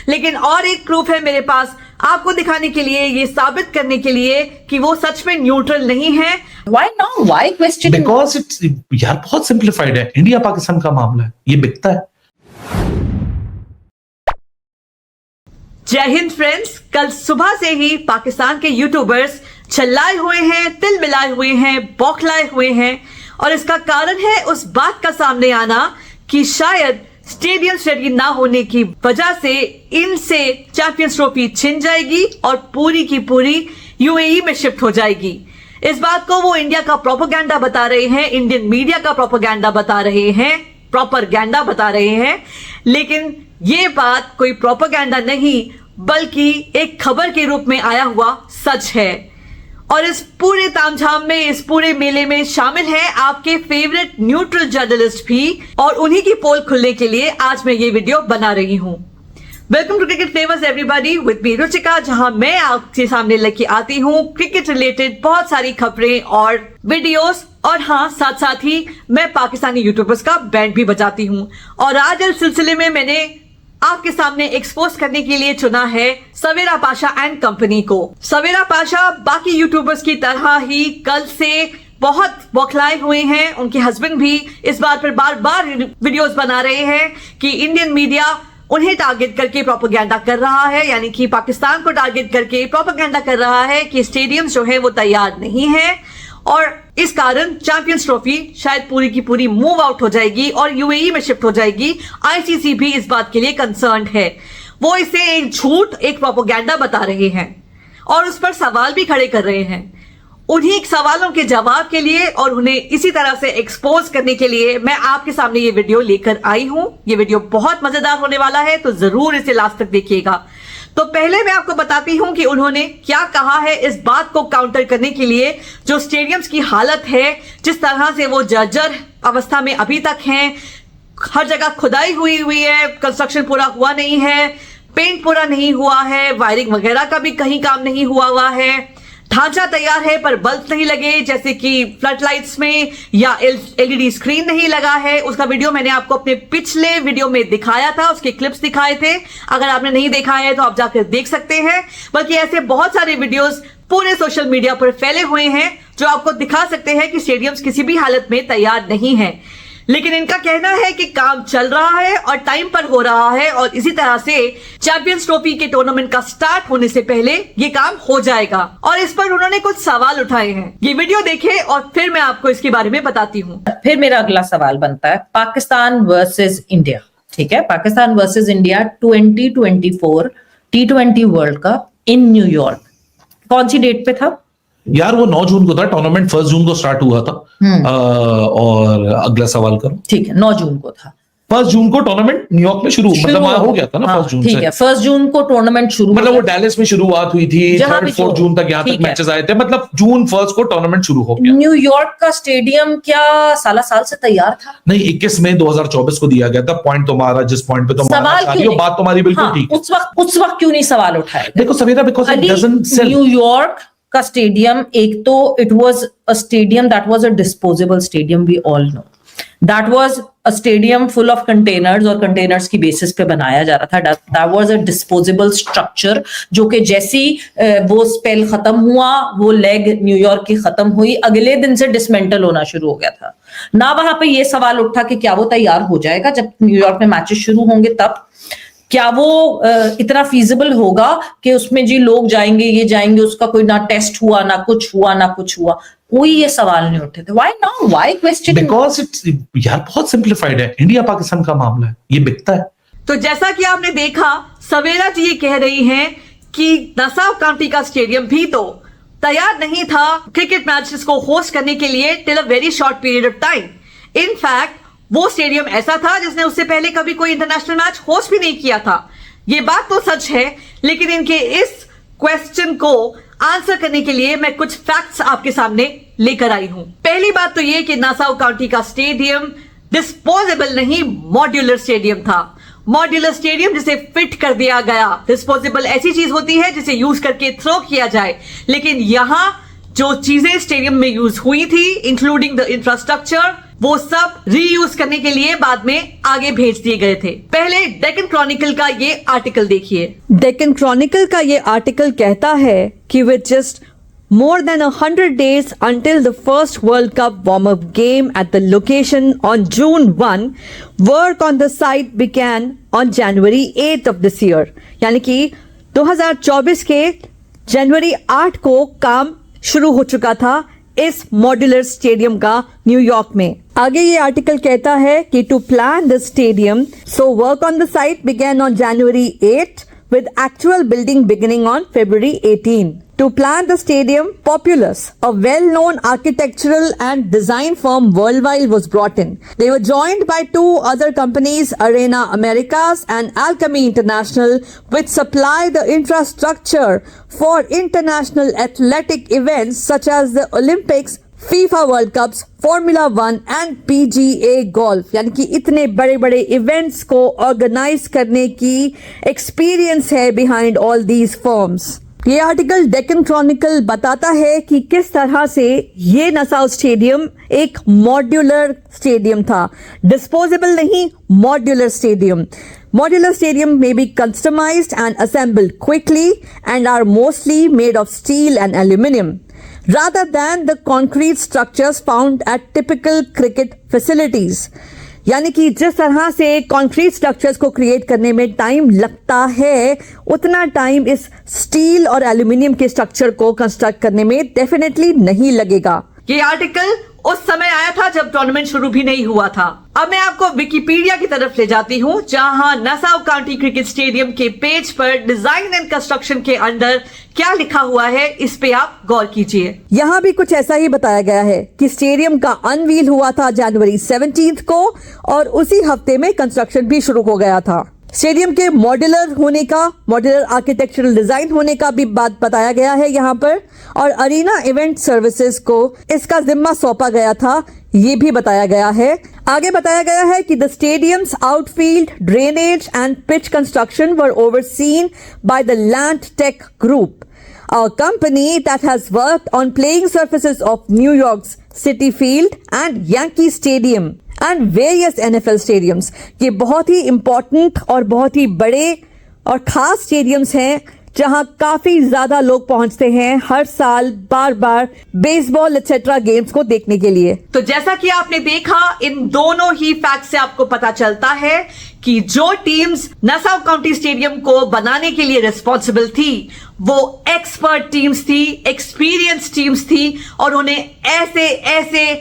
लेकिन और एक प्रूफ है मेरे पास आपको दिखाने के लिए, ये साबित करने के लिए कि वो सच में न्यूट्रल नहीं है। Why now? Why question? Because it's यार बहुत सिंप्लीफाइड है, इंडिया पाकिस्तान का मामला है, ये बिकता है। जय हिंद फ्रेंड्स, कल सुबह से ही पाकिस्तान के यूट्यूबर्स चिल्लाए हुए हैं, तिल मिलाए हुए हैं, बौखलाए हुए हैं और इसका कारण है उस बात का सामने आना कि शायद स्टेडियम रेडी ना होने की वजह से इनसे चैंपियंस ट्रॉफी छिन जाएगी और पूरी की पूरी यूएई में शिफ्ट हो जाएगी। इस बात को वो इंडिया का प्रोपेगेंडा बता रहे हैं, इंडियन मीडिया का प्रोपेगेंडा बता रहे हैं, प्रोपेगेंडा बता रहे हैं, लेकिन ये बात कोई प्रोपेगेंडा नहीं बल्कि एक खबर के रूप में आया हुआ सच है। और इस पूरे तामझाम में, इस पूरे मेले में शामिल है आपके फेवरेट न्यूट्रल जर्नलिस्ट भी, और उन्हीं की पोल खुलने के लिए आज मैं ये वीडियो बना रही हूं। Welcome to cricket famous everybody with me Ruchika, जहां मैं आपके सामने लेके आती हूं क्रिकेट रिलेटेड बहुत सारी खबरें और वीडियोस, और हाँ साथ साथ ही मैं पाकिस्तानी यूट्यूबर्स का बैंड भी बजाती हूं। और आज इस सिलसिले में मैंने आपके सामने एक्सपोज करने के लिए चुना है सवेरा पाशा एंड कंपनी को। सवेरा पाशा बाकी यूट्यूबर्स की तरह ही कल से बहुत बौखलाए हुए हैं। उनके हस्बैंड भी इस बात पर बार बार वीडियोस बना रहे हैं कि इंडियन मीडिया उन्हें टारगेट करके प्रोपेगेंडा कर रहा है, यानी कि पाकिस्तान को टारगेट करके प्रोपेगेंडा कर रहा है कि स्टेडियम जो है वो तैयार नहीं है और इस कारण चैंपियंस ट्रॉफी शायद पूरी की पूरी मूव आउट हो जाएगी और यूएई में शिफ्ट हो जाएगी। आईसीसी भी इस बात के लिए कंसर्न्ड है। वो इसे एक झूठ, एक प्रोपेगेंडा बता रहे हैं और उस पर सवाल भी खड़े कर रहे हैं। उन्हीं सवालों के जवाब के लिए और उन्हें इसी तरह से एक्सपोज करने के लिए मैं आपके सामने ये वीडियो लेकर आई हूं। ये वीडियो बहुत मजेदार होने वाला है, तो जरूर इसे लास्ट तक देखिएगा। तो पहले मैं आपको बताती हूं कि उन्होंने क्या कहा है इस बात को काउंटर करने के लिए जो स्टेडियम्स की हालत है, जिस तरह से वो जर्जर अवस्था में अभी तक हैं। हर जगह खुदाई हुई है, कंस्ट्रक्शन पूरा हुआ नहीं है, पेंट पूरा नहीं हुआ है, वायरिंग वगैरह का भी कहीं काम नहीं हुआ है, ढांचा तैयार है पर बल्ब नहीं लगे जैसे कि फ्लड लाइट्स में, या एलईडी स्क्रीन नहीं लगा है। उसका वीडियो मैंने आपको अपने पिछले वीडियो में दिखाया था, उसके क्लिप्स दिखाए थे। अगर आपने नहीं देखा है तो आप जाकर देख सकते हैं। बल्कि ऐसे बहुत सारे वीडियोस पूरे सोशल मीडिया पर फैले हुए हैं जो आपको दिखा सकते हैं कि स्टेडियम्स किसी भी हालत में तैयार नहीं है। लेकिन इनका कहना है कि काम चल रहा है और टाइम पर हो रहा है और इसी तरह से चैंपियंस ट्रॉफी के टूर्नामेंट का स्टार्ट होने से पहले ये काम हो जाएगा। और इस पर उन्होंने कुछ सवाल उठाए हैं। ये वीडियो देखें और फिर मैं आपको इसके बारे में बताती हूँ। फिर मेरा अगला सवाल बनता है पाकिस्तान वर्सेस इंडिया। ठीक है, Pakistan versus India 2024 T20 world cup in New York कौन सी डेट पे था यार? वो 9 जून को था। टूर्नामेंट 1 जून को स्टार्ट हुआ था। और अगला सवाल करो। ठीक है, 9 जून को था। 1 जून को टूर्नामेंट न्यूयॉर्क में शुरू मतलब हो गया था ना। 1 जून ठीक है, 1 जून को टूर्नामेंट शुरू, मतलब वो डैलस में शुरुआत हुई थी, 3-4 जून तक यहाँ तक मैचेस आए थे, मतलब जून 1 को टूर्नामेंट शुरू हो गया। न्यूयॉर्क का स्टेडियम क्या साल से तैयार था? नहीं, 21 मई 2024 को दिया गया था। पॉइंट तुम्हारा, जिस पॉइंट पे तुम बात तुम्हारी बिल्कुल ठीक है। उस वक्त क्यों नहीं सवाल उठाया? देखो Savera, because it doesn't sell. New York का स्टेडियम, एक तो it was a stadium that was a disposable stadium, we all know that was a stadium full of containers और कंटेनर्स की बेसिस पे बनाया जा रहा था। That was a disposable structure जो कि जैसी वो स्पेल खत्म हुआ, वो लेग न्यूयॉर्क की खत्म हुई, अगले दिन से डिसमेंटल होना शुरू हो गया था ना। वहां पे ये सवाल उठा कि क्या वो तैयार हो जाएगा जब न्यूयॉर्क में मैचेस शुरू होंगे, तब क्या वो इतना फीजिबल होगा कि उसमें जी लोग जाएंगे, ये जाएंगे, उसका कोई ना टेस्ट हुआ, ना कुछ हुआ, कोई ये सवाल नहीं उठे थे। Why now? Why question? Because it's यार बहुत सिंप्लीफाइड है, इंडिया पाकिस्तान का मामला है, ये बिकता है। तो जैसा कि आपने देखा, सवेरा जी ये कह रही हैं कि नासाउ काउंटी का स्टेडियम भी तो तैयार नहीं था क्रिकेट मैचेस को होस्ट करने के लिए till a very short period of time. In fact वो स्टेडियम ऐसा था जिसने उससे पहले कभी कोई इंटरनेशनल मैच होस्ट भी नहीं किया था। ये बात तो सच है, लेकिन इनके इस क्वेश्चन को आंसर करने के लिए मैं कुछ फैक्ट्स आपके सामने लेकर आई हूं। पहली बात तो ये कि नासाउ काउंटी का स्टेडियम डिस्पोजेबल नहीं, मॉड्यूलर स्टेडियम था। मॉड्यूलर स्टेडियम जिसे फिट कर दिया गया। डिस्पोजेबल ऐसी चीज होती है जिसे यूज करके थ्रो किया जाए, लेकिन यहां जो चीजें स्टेडियम में यूज हुई थी इंक्लूडिंग द इंफ्रास्ट्रक्चर, वो सब रीयूज करने के लिए बाद में आगे भेज दिए गए थे। पहले डेक्कन क्रॉनिकल का ये आर्टिकल देखिए। डेक्कन क्रॉनिकल का ये आर्टिकल कहता है कि with just more than 100 days until the first World Cup warm-up game at the location on June 1, work on the site began on January 8th of this year. यानी कि 2024 के जनवरी 8 को काम शुरू हो चुका था इस मॉड्यूलर स्टेडियम का न्यूयॉर्क में। आगे ये आर्टिकल कहता है कि to plan the stadium, so work on the site began on January 8th with actual building beginning on February 18. To plan the stadium, Populous, a well-known architectural and design firm worldwide, was brought in. They were joined by two other companies, Arena Americas and Alchemy International, which supply the infrastructure for international athletic events such as the Olympics, FIFA World Cups, Formula 1 and PGA Golf। यानी कि इतने बड़े बड़े events को organise करने की experience है behind all these firms. ये आर्टिकल डेक्कन क्रॉनिकल बताता है कि किस तरह से ये नसाउ स्टेडियम एक मॉड्यूलर स्टेडियम था, डिस्पोजेबल नहीं, modular stadium. Modular stadium may be customized and assembled quickly and are mostly made of steel and aluminum, rather than the concrete structures found at typical cricket facilities. यानी कि जिस तरह से concrete structures को create करने में time लगता है, उतना टाइम इस स्टील और एल्यूमिनियम के स्ट्रक्चर को कंस्ट्रक्ट करने में डेफिनेटली नहीं लगेगा। ये आर्टिकल उस समय आया था जब टूर्नामेंट शुरू भी नहीं हुआ था। अब मैं आपको विकिपीडिया की तरफ ले जाती हूँ, जहां नसाउ काउंटी क्रिकेट स्टेडियम के पेज पर डिजाइन एंड कंस्ट्रक्शन के अंदर क्या लिखा हुआ है, इस पे आप गौर कीजिए। यहाँ भी कुछ ऐसा ही बताया गया है कि स्टेडियम का अनवील हुआ था जनवरी 17 को और उसी हफ्ते में कंस्ट्रक्शन भी शुरू हो गया था। स्टेडियम के मॉड्यूलर होने का, मॉड्यूलर आर्किटेक्चरल डिजाइन होने का भी बात बताया गया है यहाँ पर, और अरीना इवेंट सर्विसेज को इसका जिम्मा सौंपा गया था, ये भी बताया गया है। आगे बताया गया है कि the stadium's outfield, drainage and pitch construction were overseen by the Land Tech group, a company that has worked on playing surfaces of New York's Citi Field and Yankee Stadium and various NFL stadiums। ये बहुत ही important और बहुत ही बड़े और खास stadiums हैं जहां काफी ज्यादा लोग पहुंचते हैं हर साल बार बार बेसबॉल एक्सेट्रा गेम्स को देखने के लिए। तो जैसा कि आपने देखा, इन दोनों ही फैक्ट से आपको पता चलता है कि जो टीम्स नसाउ काउंटी स्टेडियम को बनाने के लिए रिस्पॉन्सिबल थी, वो एक्सपर्ट टीम्स थी, एक्सपीरियंस टीम्स थी, और उन्हें ऐसे ऐसे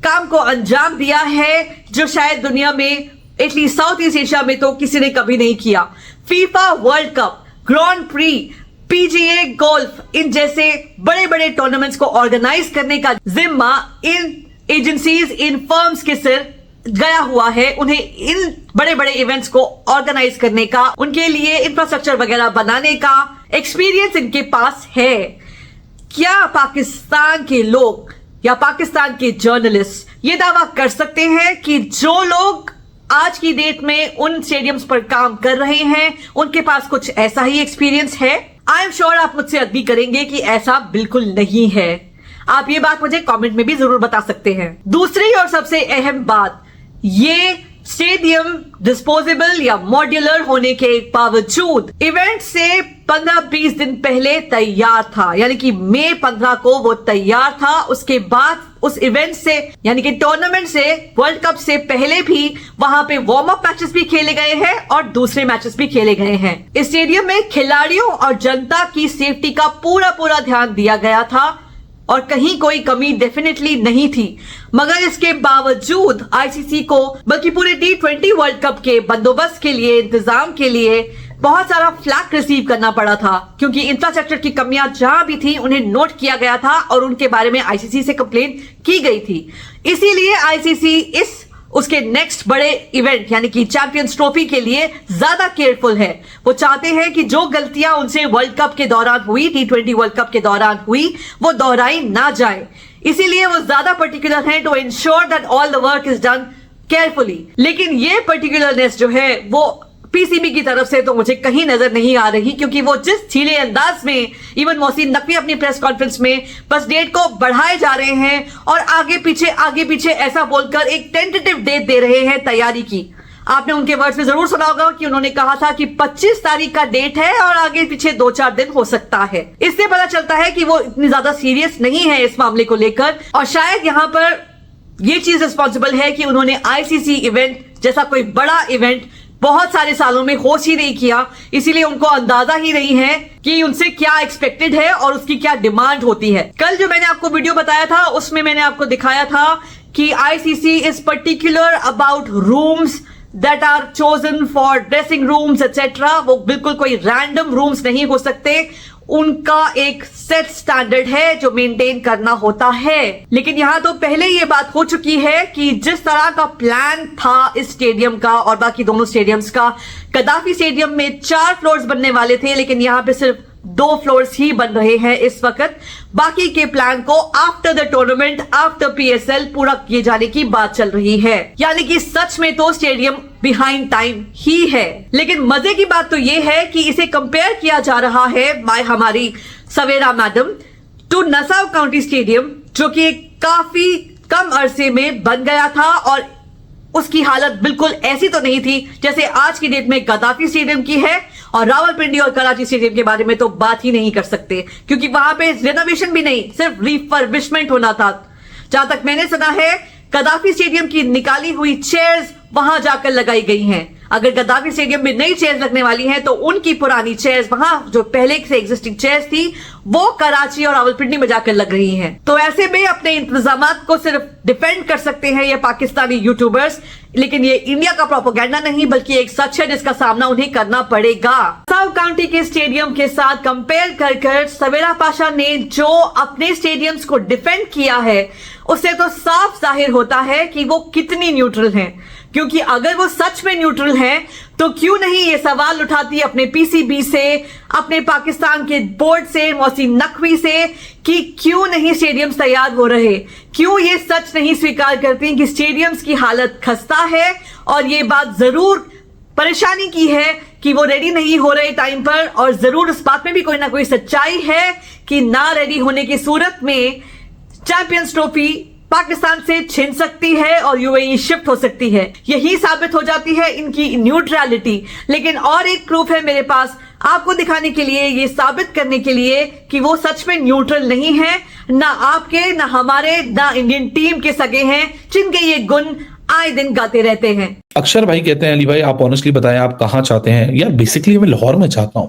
काम को अंजाम दिया है जो शायद दुनिया में, एटलीस्ट साउथ ईस्ट एशिया में तो किसी ने कभी नहीं किया। FIFA World Cup, Grand Prix, PGA golf, इन जैसे बड़े बड़े टूर्नामेंट्स को ऑर्गेनाइज करने का जिम्मा इन एजेंसीज, इन फर्म्स के सिर गया हुआ है। उन्हें इन बड़े बड़े इवेंट्स को ऑर्गेनाइज करने का, उनके लिए इंफ्रास्ट्रक्चर वगैरह बनाने का एक्सपीरियंस इनके पास है। क्या पाकिस्तान के लोग या पाकिस्तान के जर्नलिस्ट ये दावा कर सकते हैं कि जो लोग आज की डेट में उन स्टेडियम्स पर काम कर रहे हैं, उनके पास कुछ ऐसा ही एक्सपीरियंस है? आई एम श्योर आप मुझसे अग्री करेंगे कि ऐसा बिल्कुल नहीं है। आप ये बात मुझे कमेंट में भी जरूर बता सकते हैं। दूसरी और सबसे अहम बात, ये स्टेडियम डिस्पोजेबल या मॉड्यूलर होने के बावजूद इवेंट से 15-20 दिन पहले तैयार था, यानी कि मई 15 को वो तैयार था। उसके बाद उस इवेंट से, यानी कि टूर्नामेंट से, वर्ल्ड कप से पहले भी वहां पे वार्म अप मैचेस भी खेले गए हैं और दूसरे मैचेस भी खेले गए हैं। इस स्टेडियम में खिलाड़ियों और जनता की सेफ्टी का पूरा ध्यान दिया गया था और कहीं कोई कमी डेफिनेटली नहीं थी। मगर इसके बावजूद आईसीसी को, बल्कि पूरे T20 वर्ल्ड कप के बंदोबस्त के लिए, इंतजाम के लिए बहुत सारा फ्लैक रिसीव करना पड़ा था, क्योंकि इंफ्रास्ट्रक्चर की कमियां जहां भी थी उन्हें नोट किया गया था और उनके बारे में आईसीसी से कंप्लेन की गई थी। इसीलिए आईसीसी उसके नेक्स्ट बड़े इवेंट यानी कि चैंपियंस ट्रॉफी के लिए ज्यादा केयरफुल है। वो चाहते हैं कि जो गलतियां उनसे वर्ल्ड कप के दौरान हुई, T20 वर्ल्ड कप के दौरान हुई, वो दोहराई ना जाए। इसीलिए वो ज्यादा पर्टिकुलर हैं to ensure that all the work is done carefully. लेकिन ये पर्टिकुलरनेस जो है वो पीसीबी की तरफ से तो मुझे कहीं नजर नहीं आ रही, क्योंकि वो जिस ढीले अंदाज में इवन मोहसिन नकवी अपनी प्रेस कॉन्फ्रेंस में बस डेट को बढ़ाए जा रहे हैं और आगे पीछे ऐसा बोलकर एक टेंटेटिव डेट दे रहे हैं तैयारी की। आपने उनके वर्ड्स में जरूर सुना होगा कि उन्होंने कहा था कि 25 तारीख का डेट है और आगे पीछे 2-4 दिन हो सकता है। इससे पता चलता है कि वो इतनी ज्यादा सीरियस नहीं है इस मामले को लेकर, और शायद यहां पर ये चीज रिस्पॉन्सिबल है कि उन्होंने आईसीसी इवेंट जैसा कोई बड़ा इवेंट बहुत सारे सालों में होस्ट ही नहीं किया, इसीलिए उनको अंदाजा ही नहीं है कि उनसे क्या एक्सपेक्टेड है और उसकी क्या डिमांड होती है। कल जो मैंने आपको वीडियो बताया था उसमें मैंने आपको दिखाया था कि ICC is particular about rooms that are chosen for dressing rooms etcetera. वो बिल्कुल कोई रैंडम रूम्स नहीं हो सकते, उनका एक सेट स्टैंडर्ड है जो मेंटेन करना होता है। लेकिन यहां तो पहले ये बात हो चुकी है कि जिस तरह का प्लान था इस स्टेडियम का और बाकी दोनों स्टेडियम्स का, कदाफी स्टेडियम में 4 फ्लोर्स बनने वाले थे, लेकिन यहां पे सिर्फ 2 फ्लोर्स ही बन रहे हैं इस वक्त। बाकी के प्लान को after the tournament, after PSL पूरा किए जाने की बात चल रही है। यानी कि सच में तो स्टेडियम बिहाइंड टाइम ही है। लेकिन मजे की बात तो यह है कि इसे कंपेयर किया जा रहा है बाय हमारी Savera madam to Nassau County stadium, जो कि काफी कम अरसे में बन गया था और उसकी हालत बिल्कुल ऐसी तो नहीं थी जैसे आज की डेट में गद्दाफी स्टेडियम की है। और रावलपिंडी और कराची स्टेडियम के बारे में तो बात ही नहीं कर सकते, क्योंकि वहां पे रेनोवेशन भी नहीं, सिर्फ रिफर्बिशमेंट होना था। जहां तक मैंने सुना है गद्दाफी स्टेडियम की निकाली हुई चेयर्स वहां जाकर लगाई गई हैं। अगर गद्दाफी स्टेडियम में नई चेयर्स लगने वाली हैं तो उनकी पुरानी चेयर्स वहां जो पहले से एग्जिस्टिंग चेयर्स थी वो कराची और रावलपिंडी में जाकर लग रही हैं। तो ऐसे में अपने इंतजामात को सिर्फ डिफेंड कर सकते हैं ये पाकिस्तानी यूट्यूबर्स, लेकिन ये इंडिया का प्रोपेगेंडा नहीं बल्कि एक सच है जिसका सामना उन्हें करना पड़ेगा। साउथ काउंटी के स्टेडियम के साथ कंपेयर कर सवेरा पाशा ने जो अपने स्टेडियम्स को डिफेंड किया है उससे तो साफ जाहिर होता है कि वो कितनी न्यूट्रल हैं। क्योंकि अगर वो सच में न्यूट्रल हैं तो क्यों नहीं ये सवाल उठाती अपने पीसीबी से, अपने पाकिस्तान के बोर्ड से, मोहसिन नकवी से कि क्यों नहीं स्टेडियम्स तैयार हो रहे, क्यों ये सच नहीं स्वीकार करती कि स्टेडियम्स की हालत खस्ता है और ये बात जरूर परेशानी की है कि वो रेडी नहीं हो रहे टाइम पर, और जरूर उस बात में भी कोई ना कोई सच्चाई है कि ना रेडी होने की सूरत में चैंपियंस ट्रॉफी पाकिस्तान से छिन सकती है और यूएई शिफ्ट हो सकती है। यही साबित हो जाती है इनकी न्यूट्रलिटी। लेकिन और एक प्रूफ है मेरे पास आपको दिखाने के लिए, ये साबित करने के लिए कि वो सच में न्यूट्रल नहीं है, ना आपके, ना हमारे, ना इंडियन टीम के सगे हैं जिनके ये गुण आए दिन गाते रहते हैं। अक्षर भाई कहते हैं, अली भाई आप ऑनेस्टली बताएं आप कहां चाहते हैं? यार बेसिकली मैं लाहौर में चाहता हूं।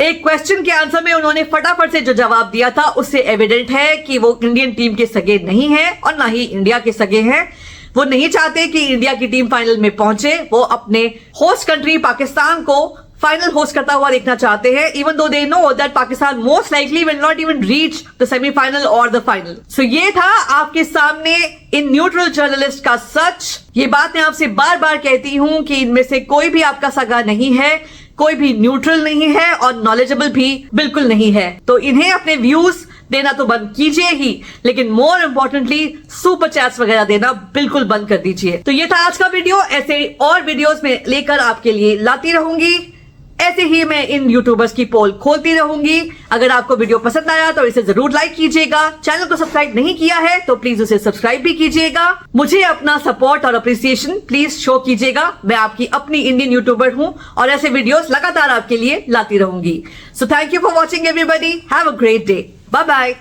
एक क्वेश्चन के आंसर में उन्होंने फटाफट से जो जवाब दिया था उससे एविडेंट है कि वो इंडियन टीम के सगे नहीं है और ना ही इंडिया के सगे हैं। वो नहीं चाहते कि इंडिया की टीम फाइनल में पहुंचे, वो अपने होस्ट कंट्री पाकिस्तान को फाइनल होस्ट करता हुआ देखना चाहते हैं, even though they know that Pakistan most likely will not even reach the semifinal और द फाइनल। सो ये था आपके सामने इन न्यूट्रल जर्नलिस्ट का सच। ये बात मैं आपसे बार बार कहती हूं कि इनमें से कोई भी आपका सगा नहीं है, कोई भी न्यूट्रल नहीं है और नॉलेजेबल भी बिल्कुल नहीं है। तो इन्हें अपने व्यूज देना तो बंद कीजिए ही, लेकिन मोर इंपॉर्टेंटली सुपर चैट्स वगैरह देना बिल्कुल बंद कर दीजिए। तो ये था आज का वीडियो। ऐसे और वीडियोस में लेकर आपके लिए लाती रहूंगी। ऐसे ही मैं इन यूट्यूबर्स की पोल खोलती रहूंगी। अगर आपको वीडियो पसंद आया तो इसे जरूर लाइक कीजिएगा। चैनल को सब्सक्राइब नहीं किया है तो प्लीज उसे सब्सक्राइब भी कीजिएगा। मुझे अपना सपोर्ट और अप्रिसिएशन प्लीज शो कीजिएगा। मैं आपकी अपनी इंडियन यूट्यूबर हूं और ऐसे वीडियोस लगातार आपके लिए लाती रहूंगी। So thank you for watching everybody. Have a great day. Bye bye.